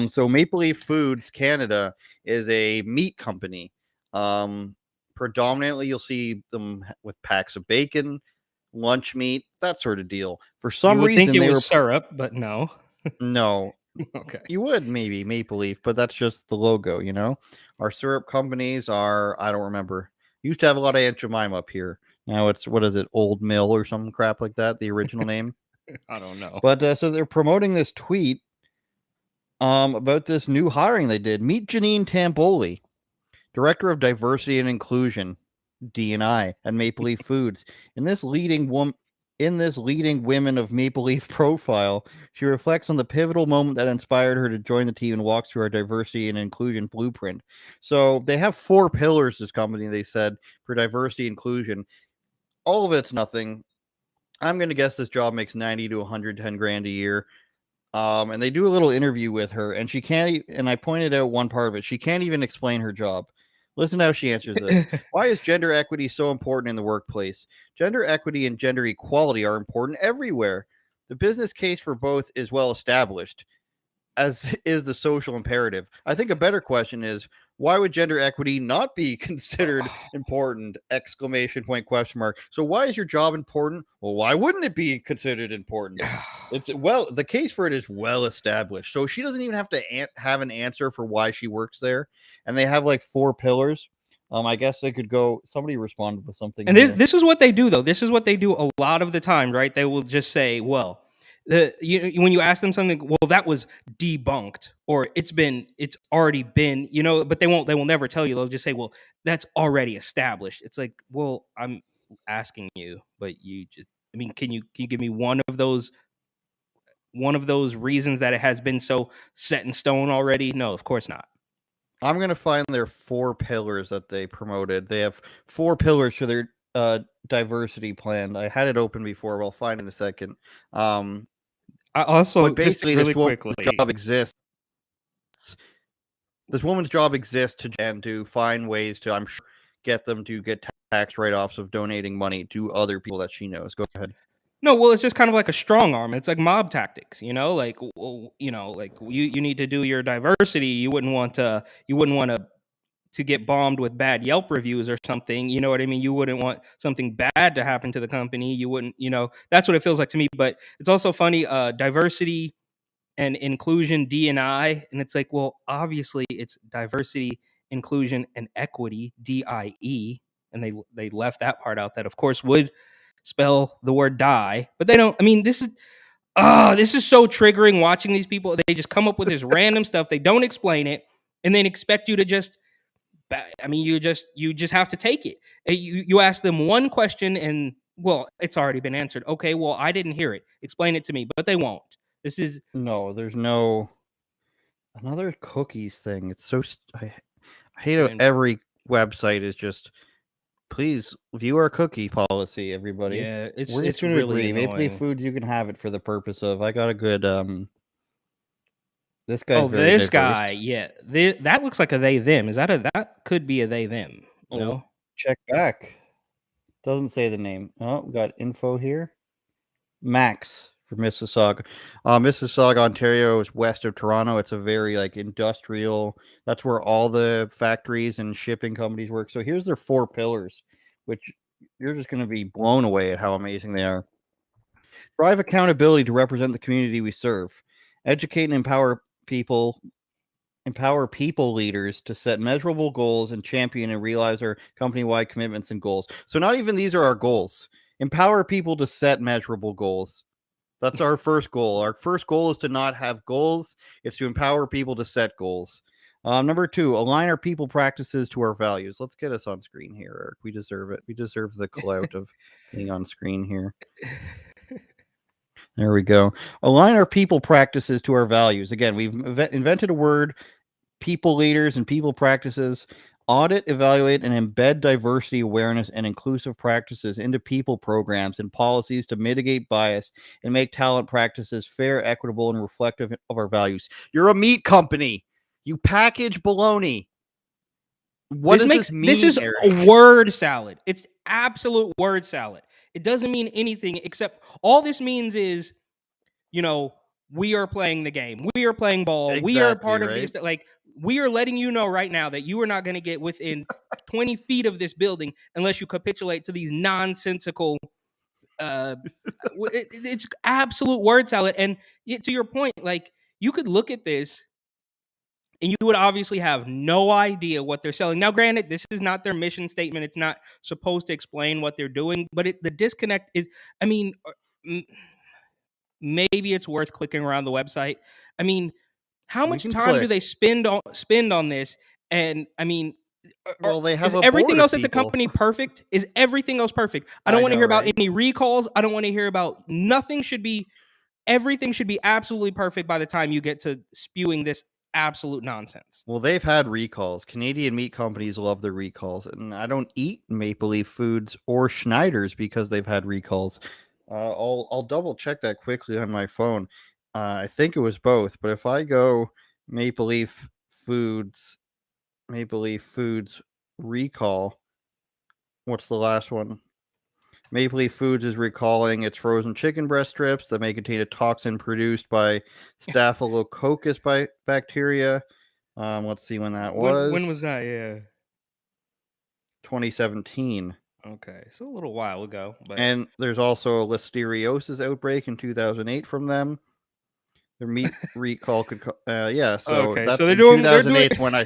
So Maple Leaf Foods Canada is a meat company. Predominantly, you'll see them with packs of bacon, lunch meat, that sort of deal. For You some would think reason, it they was were syrup, but no. no. Okay. You would maybe Maple Leaf, but that's just the logo, you know. Our syrup companies are I don't remember. Used to have a lot of Aunt Jemima up here. Now it's what is it, Old Mill or some crap like that, the original name. I don't know. But so they're promoting this tweet about this new hiring they did. Meet Janine Tamboli, Director of Diversity and Inclusion, D&I, at Maple Leaf Foods. In this leading Women of Maple Leaf profile, she reflects on the pivotal moment that inspired her to join the team and walks through our diversity and inclusion blueprint. So they have 4 pillars, this company, they said, for diversity and inclusion. All of it's nothing. I'm going to guess this job makes 90 to 110 grand a year. And they do a little interview with her, and she can't. And I pointed out one part of it. She can't even explain her job. Listen to how she answers this. Why is gender equity so important in the workplace? Gender equity and gender equality are important everywhere. The business case for both is well established, as is the social imperative. I think a better question is, why would gender equity not be considered important? Exclamation point, question mark. So why is your job important? Well, why wouldn't it be considered important? The case for it is well established. So she doesn't even have to have an answer for why she works there. And they have like 4 pillars. I guess they could go. Somebody responded with something And this here. this is what they do, though. This is what they do a lot of the time, right? They will just say, "Well, when you ask them something, well, that was debunked, or it's already been, but they will never tell you. They'll just say, well, that's already established. It's like, well, I'm asking you, but you just, I mean, can you give me one of those reasons that it has been so set in stone already? No, of course not. I'm gonna find their 4 pillars that they promoted. They have 4 pillars to their diversity plan. I had it open before, but I'll find it in a second. I also But just basically, really quickly. This woman's job exists to find ways to, I'm sure, get them to get tax write-offs of donating money to other people that she knows. Go ahead. No, well, it's just kind of like a strong arm. It's like mob tactics, like, well, like you need to do your diversity. You wouldn't want to get bombed with bad Yelp reviews or something. You know what I mean? You wouldn't want something bad to happen to the company. You wouldn't, that's what it feels like to me. But it's also funny, diversity and inclusion, D&I, and it's like, well, obviously it's diversity, inclusion, and equity, DIE, and they left that part out. That of course would spell the word die, but they don't. I mean, this is so triggering watching these people. They just come up with this random stuff. They don't explain it, and then expect you to just. I mean, you just have to take it. You ask them one question, and well, it's already been answered. Okay, well, I didn't hear it. Explain it to me, but they won't. This is No, there's no another cookies thing. It's so I hate how and every website is just, please view our cookie policy, everybody. yeah, it's We're just it's going to really agree. Maple Leaf annoying. Foods, you can have it for the purpose of. I got a good. This guy's Oh, very this diverse. guy, yeah, that looks like a they them. That could be a they them? Oh, No. check back. Doesn't say the name. Oh, we got info here. Max for Mississauga. Mississauga, Ontario is west of Toronto. It's a very like industrial. That's where all the factories and shipping companies work. So here's their 4 pillars, which you're just going to be blown away at how amazing they are. Drive accountability to represent the community we serve. Educate and empower people leaders to set measurable goals and champion and realize our company-wide commitments and goals. So not even these are our goals. Empower people to set measurable goals. That's our first goal. Our first goal is to not have goals. It's to empower people to set goals. Number 2, align our people practices to our values. Let's get us on screen here, Eric. We deserve it. We deserve the clout of being on screen here. There we go. Align our people practices to our values. Again, we've invented a word, people leaders and people practices. Audit, evaluate, and embed diversity awareness and inclusive practices into people programs and policies to mitigate bias and make talent practices fair, equitable, and reflective of our values. You're a meat company. You package baloney. What does this This mean, is Eric? a word salad. It's absolute word salad. It doesn't mean anything except all this means is, you know, we are playing the game. We are playing ball. We are Exactly, part of right? the like. We are letting you know right now that you are not going to get within 20 feet of this building unless you capitulate to these nonsensical. It's absolute word salad. And to your point, like you could look at this and you would obviously have no idea what they're selling. Now, granted, this is not their mission statement. It's not supposed to explain what they're doing, but the disconnect is, I mean, maybe it's worth clicking around the website. I mean, how We much can time do click. they spend on this? And I mean, Well, they have is a board everything of else at the people. company perfect? Is everything else perfect? I don't I want to know, hear about right? any recalls. I don't want to hear about nothing. Everything should be absolutely perfect by the time you get to spewing this absolute nonsense. Well, they've had recalls. Canadian meat companies love their recalls, and I don't eat Maple Leaf Foods or Schneider's because they've had recalls. I'll double check that quickly on my phone. I think it was both, but if I go Maple Leaf Foods, Maple Leaf Foods recall, what's the last one? Maple Leaf Foods is recalling its frozen chicken breast strips that may contain a toxin produced by Staphylococcus bacteria. Let's see when that When was was. that? Yeah. 2017. Okay, so a little while ago, but And there's also a listeriosis outbreak in 2008 from them. Their meat recall could, yeah. So okay, so that's they're in doing they're doing 2008 when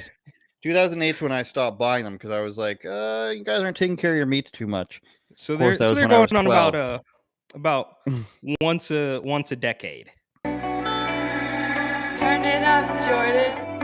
2008 when I stopped buying them because I was like, you guys aren't taking care of your meats too much. so Of course, they're that so was they're when I going was on 12. about once a decade. Turn it up, Jordan.